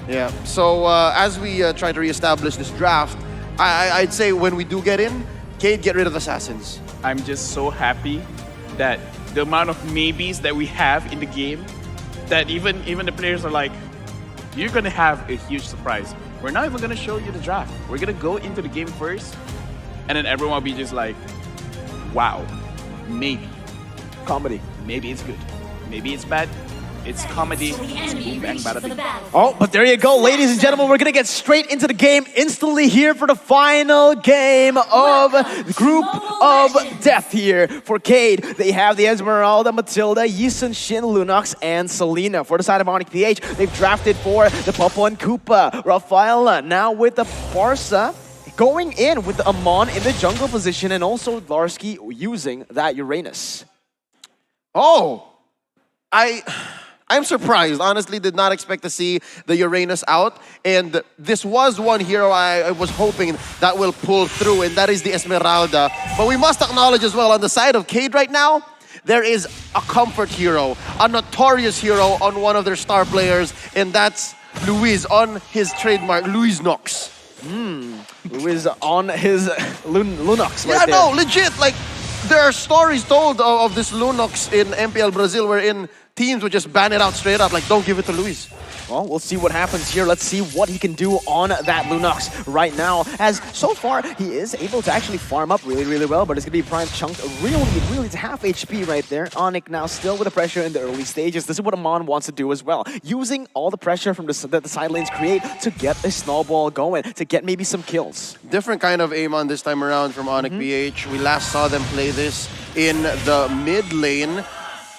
Yeah, so as we try to reestablish this draft, I'd say when we do get in, KEYD, get rid of Assassins. I'm just so happy that the amount of maybes that we have in the game, that even the players are like, you're gonna have a huge surprise. We're not even gonna show you the draft. We're gonna go into the game first, and then everyone will be just like, wow, maybe. Comedy. Maybe it's good. Maybe it's bad. It's comedy. Oh, but there you go, ladies and gentlemen. We're going to get straight into the game instantly here for the final game of the Group of Death here for KEYD. They have the Esmeralda, Matilda, Yisun, Shin, Lunox, and Selena. For the side of Onic PH, they've drafted for the Popo and Koopa, Rafaela, now with the Farsa. Going in with the Amon in the jungle position, and also Larsky using that Uranus. Oh, I'm surprised. Honestly, did not expect to see the Uranus out. And this was one hero I was hoping that will pull through, and that is the Esmeralda. But we must acknowledge as well, on the side of KEYD right now, there is a comfort hero, a notorious hero on one of their star players, and that's Luis on his trademark, Luis Nox. Luis on his Lunox Yeah, right there. no, legit. Like, there are stories told of this Lunox in MPL Brazil wherein teams would just ban it out straight up, like, don't give it to Luis. Well, we'll see what happens here. Let's see what he can do on that Lunox right now. As so far, he is able to actually farm up really, really well, but it's going to be Prime chunked really to half HP right there. Onic now still with the pressure in the early stages. This is what Amon wants to do as well. Using all the pressure from that the side lanes create to get a snowball going, to get maybe some kills. Different kind of aim on this time around from Onic PH. We last saw them play this in the mid lane.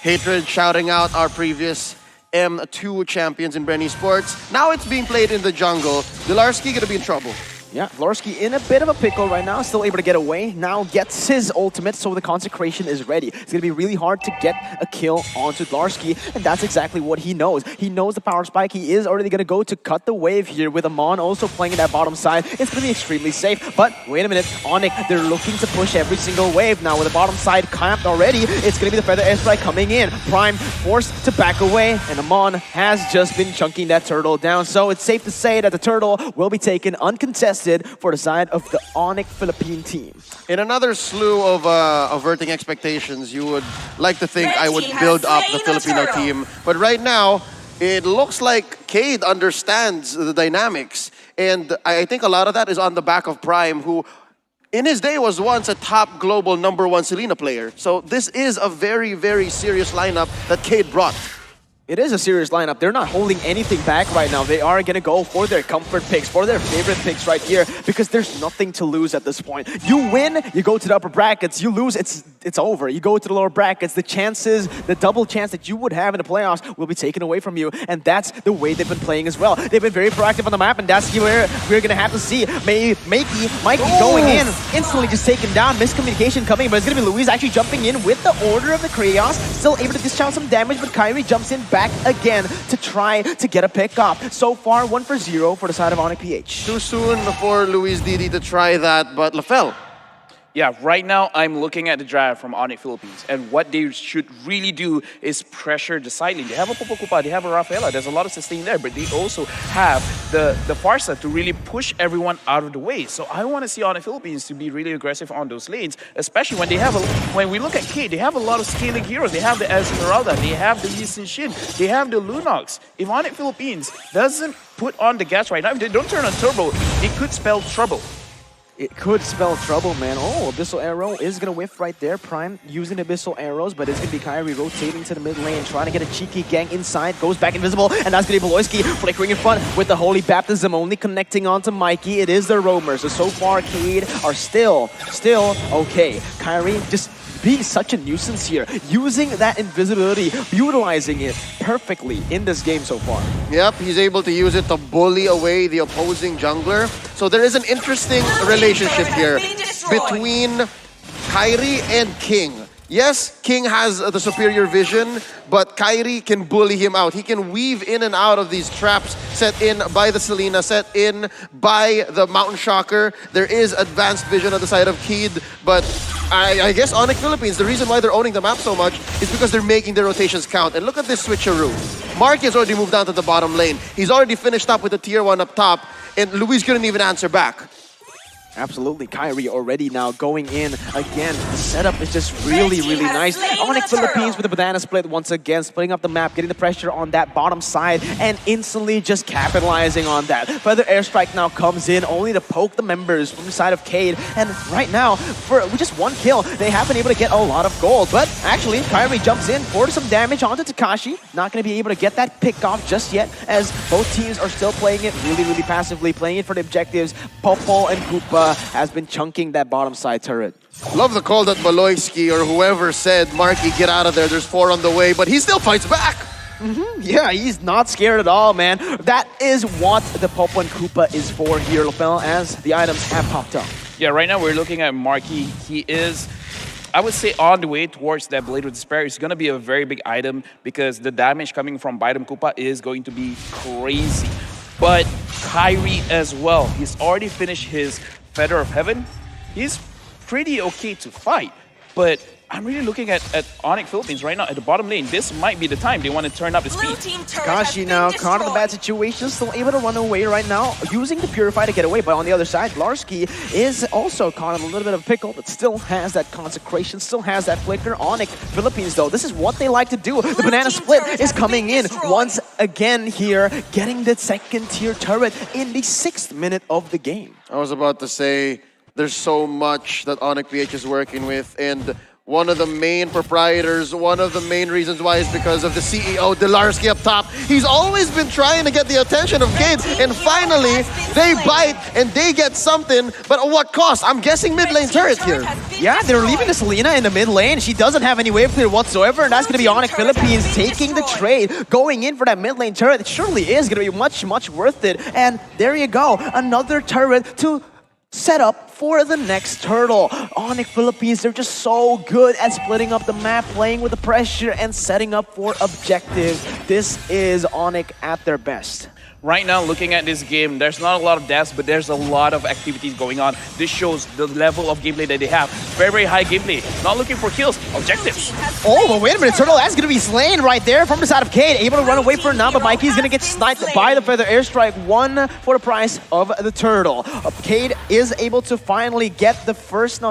Hatred shouting out our previous M2 champions in Brenny Sports. Now it's being played in the jungle. Dilarsky gonna be in trouble. Yeah, Larsky in a bit of a pickle right now, still able to get away. Now gets his ultimate, so the consecration is ready. It's going to be really hard to get a kill onto Larsky, and that's exactly what he knows. He knows the power spike. He is already going to go to cut the wave here with Amon also playing in that bottom side. It's going to be extremely safe, but wait a minute. Onic, they're looking to push every single wave now with the bottom side camped already. It's going to be the Feather Airstrike coming in. Prime forced to back away, and Amon has just been chunking that turtle down, so it's safe to say that the turtle will be taken uncontested for the side of the Onic Philippine team. In another slew of averting expectations, you would like to think I would build up the Filipino team. But right now, it looks like KEYD understands the dynamics. And I think a lot of that is on the back of Prime, who in his day was once a top global #1 Selena player. So this is a very, very serious lineup that KEYD brought. It is a serious lineup. They're not holding anything back right now. They are going to go for their comfort picks, for their favorite picks right here, because there's nothing to lose at this point. You win, you go to the upper brackets. You lose, it's over. You go to the lower brackets. The chances, the double chance that you would have in the playoffs will be taken away from you, and that's the way they've been playing as well. They've been very proactive on the map, and that's where we're going to have to see Mikey going in, instantly just taken down. Miscommunication coming, but it's going to be Luis actually jumping in with the Order of the Chaos, still able to dish out some damage, but Kyrie jumps in back again to try to get a pick up. So far, 1-for-0 for the side of Onic PH. Too soon for Luis Didi to try that, but Lafel. Yeah, right now I'm looking at the draft from Onic Philippines, and what they should really do is pressure the side lane. They have a Popo Koopa, they have a Rafaela, there's a lot of sustain there, but they also have the Farsa to really push everyone out of the way. So I want to see Onic Philippines to be really aggressive on those lanes, especially when they have when we look at KEYD, they have a lot of scaling heroes. They have the Esmeralda, they have the Yisun Shin, they have the Lunox. If Onic Philippines doesn't put on the gas right now, if they don't turn on turbo, it could spell trouble. It could spell trouble, man. Oh, Abyssal Arrow is going to whiff right there. Prime using Abyssal Arrows, but it's going to be Kyrie rotating to the mid lane, trying to get a cheeky gang inside. Goes back invisible, and that's going to be Beloyski flickering in front with the Holy Baptism, only connecting onto Mikey. It is the roamer. So far, KEYD are still okay. Kyrie just being such a nuisance here, using that invisibility, utilizing it perfectly in this game so far. Yep, he's able to use it to bully away the opposing jungler. So there is an interesting relationship here between Kyrie and King. Yes, King has the superior vision, but KEYD can bully him out. He can weave in and out of these traps set in by the Selena, set in by the Mountain Shocker. There is advanced vision on the side of KEYD, but I guess Onic Philippines, the reason why they're owning the map so much is because they're making their rotations count. And look at this switcheroo. Marky has already moved down to the bottom lane. He's already finished up with the tier 1 up top, and Luis couldn't even answer back. Absolutely, KEYD already now going in again. The setup is just really, really nice. Onic Philippines with the banana split once again, splitting up the map, getting the pressure on that bottom side, and instantly just capitalizing on that. Further airstrike now comes in, only to poke the members from the side of KEYD. And right now, with just one kill, they have been able to get a lot of gold. But actually, KEYD jumps in for some damage onto Takashi. Not going to be able to get that pick off just yet, as both teams are still playing it really, really passively, playing it for the objectives. Popo and Koopa has been chunking that bottom side turret. Love the call that Baloyski or whoever said, Marky, get out of there, there's 4 on the way, but he still fights back. Yeah, he's not scared at all, man. That is what the Popo and Koopa is for here, Lapel, as the items have popped up. Yeah, right now we're looking at Marky. He is, I would say, on the way towards that Blade of Despair. It's going to be a very big item because the damage coming from Biden Koopa is going to be crazy. But KEYD as well, he's already finished his Feather of Heaven. He's pretty okay to fight, but I'm really looking at Onic Philippines right now at the bottom lane. This might be the time they want to turn up the speed. Takashi now caught in a bad situation, still able to run away right now, using the Purify to get away. But on the other side, Blarski is also caught in a little bit of a pickle, but still has that consecration, still has that flicker. Onic Philippines, though, this is what they like to do. The banana split is coming in once again here, getting the second tier turret in the 6th minute of the game. I was about to say, there's so much that Onic PH is working with, and one of the main proprietors, one of the main reasons why is because of the CEO, Delarski up top. He's always been trying to get the attention of KEYD, and finally, they bite and they get something, but at what cost? I'm guessing mid lane turret here. Yeah, they're leaving the Selena in the mid lane. She doesn't have any wave clear whatsoever, and that's going to be Onic Philippines taking the trade, going in for that mid lane turret. It surely is going to be much, much worth it. And there you go, another turret to set up for the next turtle. Onic Philippines, they're just so good at splitting up the map, playing with the pressure, and setting up for objectives. This is Onic at their best. Right now, looking at this game, there's not a lot of deaths, but there's a lot of activities going on. This shows the level of gameplay that they have. Very, very high gameplay. Not looking for kills, objectives. Oh, but wait a minute, Turtle, that's going to be slain right there from the side of KEYD. Able to run away for now, but Mikey's going to get sniped by the Feather Airstrike. 1 for the price of the Turtle. KEYD is able to finally get the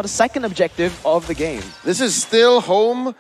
second objective of the game. This is still home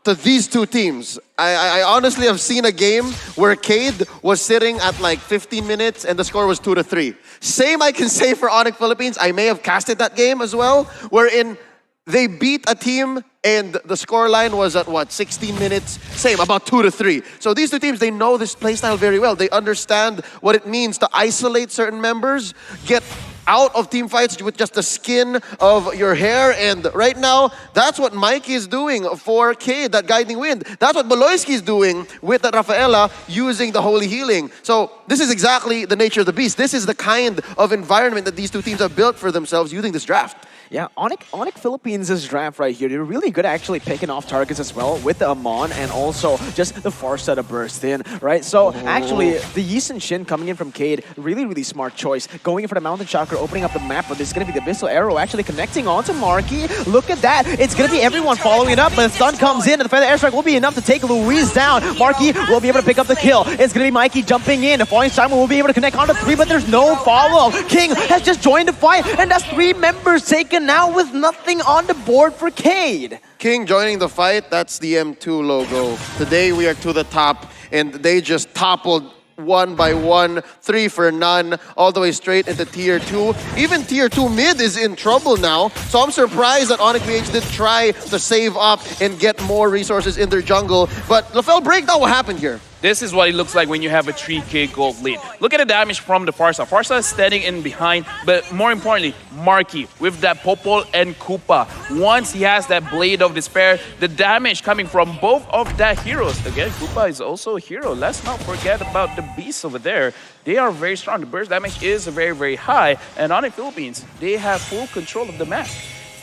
to these two teams. I honestly have seen a game where KEYD was sitting at like 15 minutes and the score was 2-3. Same I can say for Onic Philippines. I may have casted that game as well, wherein they beat a team and the scoreline was at what, 16 minutes? Same, about 2-3. So these two teams, they know this playstyle very well. They understand what it means to isolate certain members, get out of team fights with just the skin of your hair. And right now, that's what Mikey is doing for KEYD, that guiding wind. That's what Baloyski is doing with that Rafaela using the holy healing. So this is exactly the nature of the beast. This is the kind of environment that these two teams have built for themselves using this draft. Yeah, Onic Philippines' draft right here, they're really good at actually picking off targets as well with the Amon and also just the Farsa to burst in, right? So actually, the Yisun Shin coming in from KEYD, really, really smart choice. Going in for the Mountain Chakra, opening up the map, but this is going to be the Abyssal Arrow actually connecting onto Marky. Look at that. It's going to be everyone following it up, but the stun comes in and the Feather Airstrike will be enough to take Luis down. Marky will be able to pick up the kill. It's going to be Mikey jumping in. The Falling Simon will be able to connect onto 3, but there's no follow-up. King has just joined the fight, and that's 3 members taken now with nothing on the board for KEYD. King joining the fight, that's the M2 logo. Today we are to the top, and they just toppled 1 by 1, 3 for none, all the way straight into Tier 2. Even Tier 2 mid is in trouble now, so I'm surprised that Onic PH did try to save up and get more resources in their jungle. But LaFell, break down what happened here. This is what it looks like when you have a 3k gold lead. Look at the damage from the Farsa. Farsa is standing in behind, but more importantly, Marky with that Popol and Koopa. Once he has that Blade of Despair, the damage coming from both of that heroes. Again, Koopa is also a hero. Let's not forget about the beasts over there. They are very strong. The burst damage is very, very high. And Onic Philippines, they have full control of the map.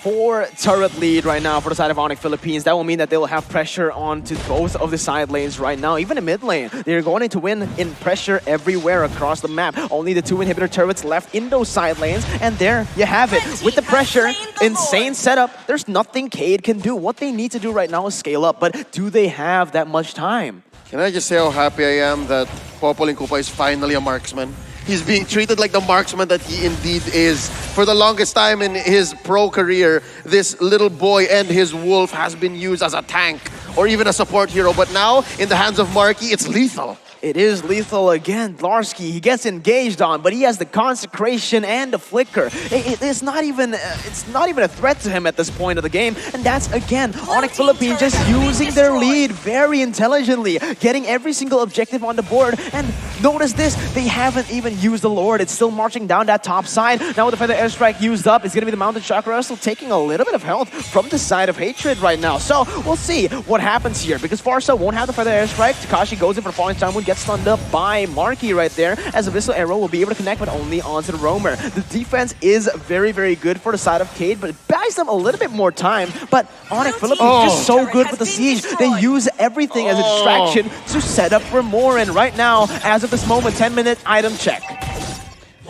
4-turret lead right now for the side of Onic Philippines. That will mean that they will have pressure onto both of the side lanes right now, even in mid lane. They're going to win in pressure everywhere across the map. Only the 2 inhibitor turrets left in those side lanes, and there you have it. With the pressure, insane setup, there's nothing KEYD can do. What they need to do right now is scale up, but do they have that much time? Can I just say how happy I am that Popolin Kupa is finally a marksman? He's being treated like the marksman that he indeed is. For the longest time in his pro career, this little boy and his wolf has been used as a tank or even a support hero. But now, in the hands of Marky, it's lethal. It is lethal again. Larsky, he gets engaged on, but he has the consecration and the flicker. It's not even a threat to him at this point of the game. And that's, again, Onic Philippines just using their lead very intelligently, getting every single objective on the board. And notice this, they haven't even used the Lord. It's still marching down that top side. Now with the Feather Airstrike used up, it's going to be the Mountain Chakra still taking a little bit of health from the side of Hatred right now. So we'll see what happens here, because Farsa won't have the Feather Airstrike. Takashi goes in for Falling Time Wound, gets stunned up by Marky right there, as Abyssal Arrow will be able to connect, but only onto the Roamer. The defense is very, very good for the side of KEYD, but it buys them a little bit more time. But Onic Philippines just so good with the siege. They use everything as a distraction to set up for more. And right now, as of this moment, 10-minute item check.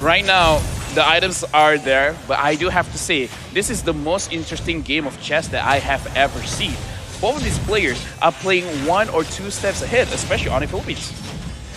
Right now, the items are there, but I do have to say, this is the most interesting game of chess that I have ever seen. Both of these players are playing 1 or 2 steps ahead, especially Onic Philippines.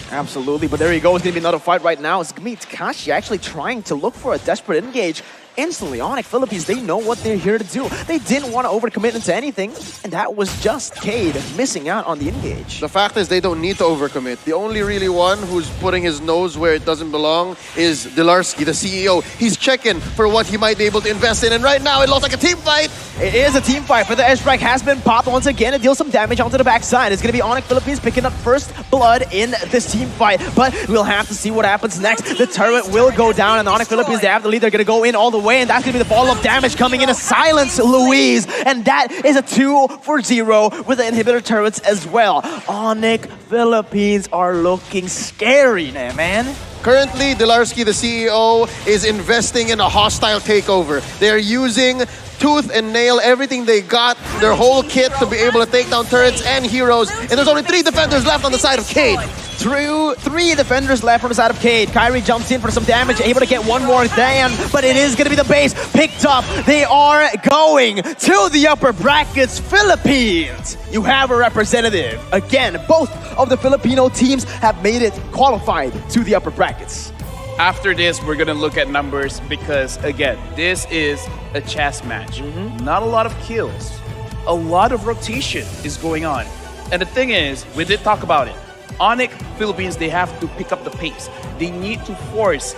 Absolutely, but there you go. It's going to be another fight right now. It's going to be Takashi actually trying to look for a desperate engage. Instantly, Onic Philippines, they know what they're here to do. They didn't want to overcommit into anything, and that was just KEYD missing out on the engage. The fact is they don't need to overcommit. The only really one who's putting his nose where it doesn't belong is Dilarsky, the CEO. He's checking for what he might be able to invest in, and right now it looks like a team fight. It is a team fight, but the airstrike has been popped once again. It deals some damage onto the backside. It's going to be Onic Philippines picking up first blood in this team fight, but we'll have to see what happens next. The turret will go down, and Onic Philippines, they have the lead. They're going to go in all the way, and that's going to be the ball of damage coming in to silence Louise. And that is a 2-for-0 with the inhibitor turrets as well. Onic Philippines are looking scary now, man. Currently, Dilarsky, the CEO, is investing in a hostile takeover. They're using tooth and nail everything they got, their whole kit, to be able to take down turrets and heroes. And there's only 3 defenders left on the side of KEYD. Three defenders left from the side of KEYD. Kyrie jumps in for some damage, able to get one more down, but it is going to be the base picked up. They are going to the upper brackets. Philippines, you have a representative. Again, both of the Filipino teams have made it qualified to the upper brackets. After this, we're going to look at numbers because, again, this is a chess match. Not a lot of kills. A lot of rotation is going on. And the thing is, we did talk about it. Onic Philippines, they have to pick up the pace. They need to force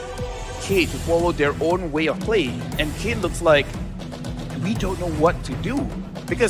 KEYD to follow their own way of playing. And KEYD looks like we don't know what to do.